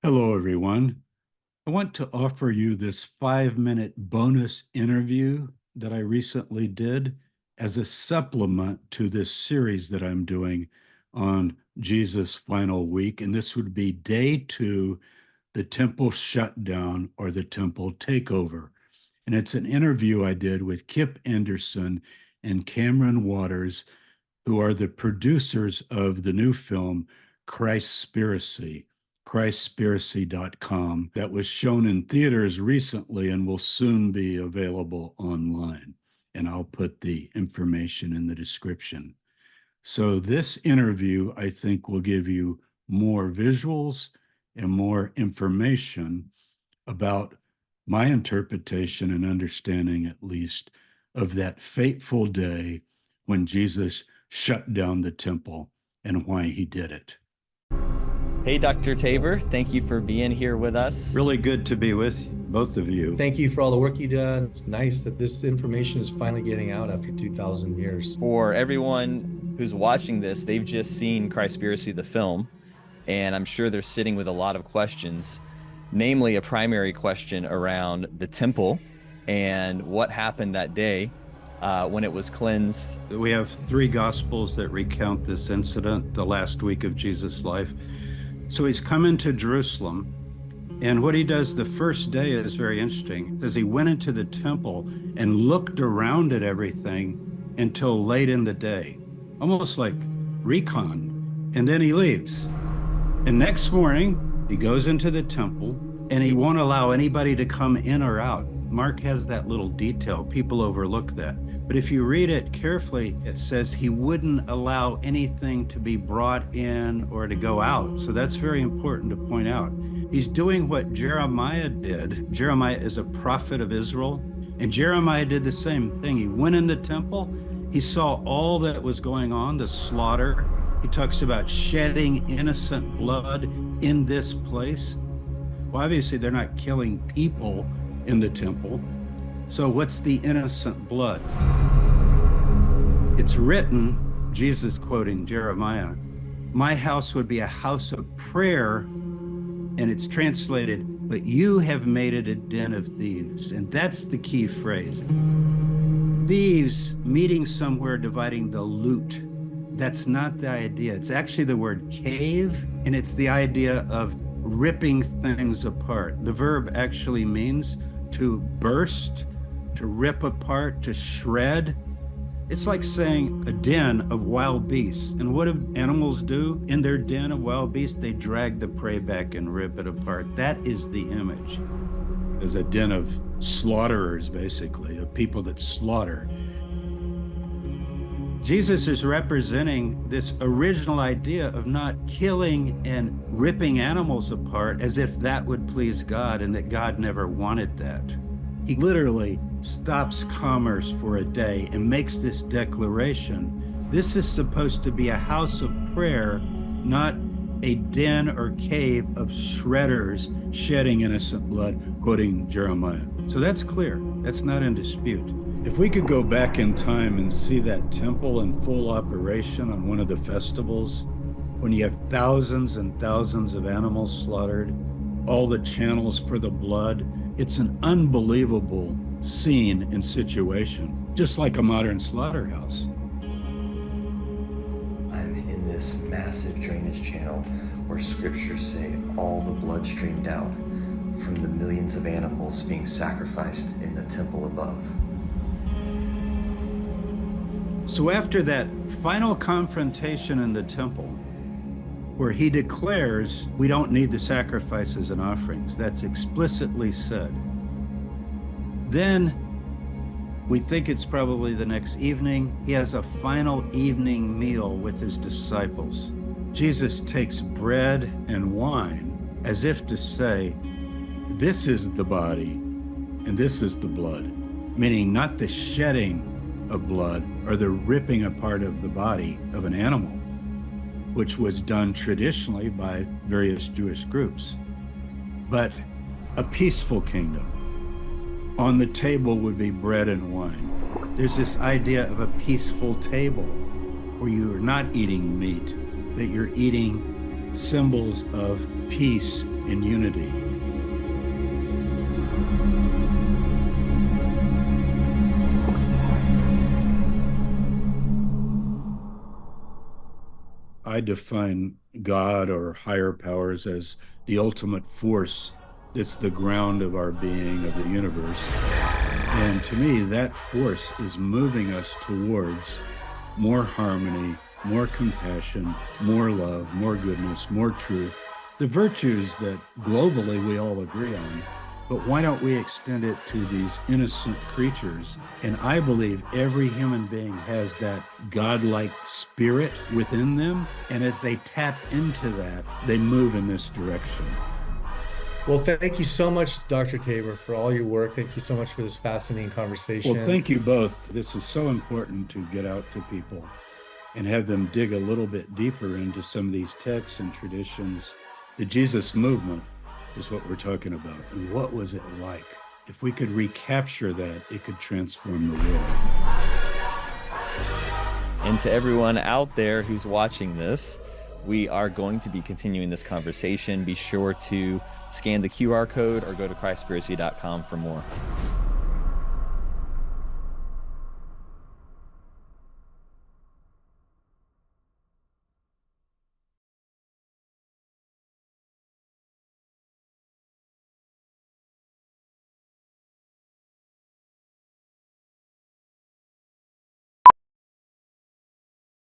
Hello, everyone. I want to offer you this 5-minute bonus interview that I recently did as a supplement to this series that I'm doing on Jesus' final week. And this would be day two, the temple shutdown or the temple takeover. And it's an interview I did with Kip Anderson and Cameron Waters, who are the producers of the new film Christspiracy, Christspiracy.com, that was shown in theaters recently and will soon be available online. And I'll put the information in the description. So, this interview, I think, will give you more visuals and more information about my interpretation and understanding, at least, of that fateful day when Jesus shut down the temple and why he did it. Hey, Dr. Tabor, thank you for being here with us. Really good to be with both of you. Thank you for all the work you done. It's nice that this information is finally getting out after 2,000 years. For everyone who's watching this, they've just seen Christspiracy, the film, and I'm sure they're sitting with a lot of questions, namely a primary question around the temple and what happened that day when it was cleansed. We have three gospels that recount this incident, the last week of Jesus' life. So he's come into Jerusalem, and what he does the first day is very interesting. As he went into the temple and looked around at everything until late in the day, almost like recon, and then he leaves. And next morning, he goes into the temple, and he won't allow anybody to come in or out. Mark has that little detail. People overlook that. But if you read it carefully, it says he wouldn't allow anything to be brought in or to go out. So that's very important to point out. He's doing what Jeremiah did. Jeremiah is a prophet of Israel, and Jeremiah did the same thing. He went in the temple. He saw all that was going on, the slaughter. He talks about shedding innocent blood in this place. Well, obviously, they're not killing people in the temple. So what's the innocent blood? It's written, Jesus quoting Jeremiah, "My house would be a house of prayer," and it's translated, "but you have made it a den of thieves." And that's the key phrase. Thieves meeting somewhere dividing the loot. That's not the idea. It's actually the word cave, and it's the idea of ripping things apart. The verb actually means to burst, to rip apart, to shred. It's like saying a den of wild beasts. And what do animals do in their den of wild beasts? They drag the prey back and rip it apart. That is the image. There's a den of slaughterers, basically, of people that slaughter. Jesus is representing this original idea of not killing and ripping animals apart as if that would please God, and that God never wanted that. He literally stops commerce for a day and makes this declaration. This is supposed to be a house of prayer, not a den or cave of shredders shedding innocent blood, quoting Jeremiah. So that's clear. That's not in dispute. If we could go back in time and see that temple in full operation on one of the festivals, when you have thousands and thousands of animals slaughtered, all the channels for the blood, it's an unbelievable scene and situation, just like a modern slaughterhouse. I'm in this massive drainage channel where scriptures say all the blood streamed out from the millions of animals being sacrificed in the temple above. So after that final confrontation in the temple, where he declares we don't need the sacrifices and offerings, that's explicitly said. Then we think it's probably the next evening, he has a final evening meal with his disciples. Jesus takes bread and wine as if to say, this is the body and this is the blood, meaning not the shedding of blood or the ripping apart of the body of an animal, which was done traditionally by various Jewish groups, but a peaceful kingdom. On the table would be bread and wine. There's this idea of a peaceful table where you are not eating meat, that you're eating symbols of peace in unity. I define God or higher powers as the ultimate force that's the ground of our being, of the universe. And to me, that force is moving us towards more harmony, more compassion, more love, more goodness, more truth, the virtues that globally we all agree on. But why don't we extend it to these innocent creatures? And I believe every human being has that godlike spirit within them. And as they tap into that, they move in this direction. Well, thank you so much, Dr. Tabor, for all your work. Thank you so much for this fascinating conversation. Well, thank you both. This is so important to get out to people and have them dig a little bit deeper into some of these texts and traditions. The Jesus movement is what we're talking about. And what was it like? If we could recapture that, it could transform the world. And to everyone out there who's watching this, we are going to be continuing this conversation. Be sure to scan the QR code or go to Christspiracy.com for more.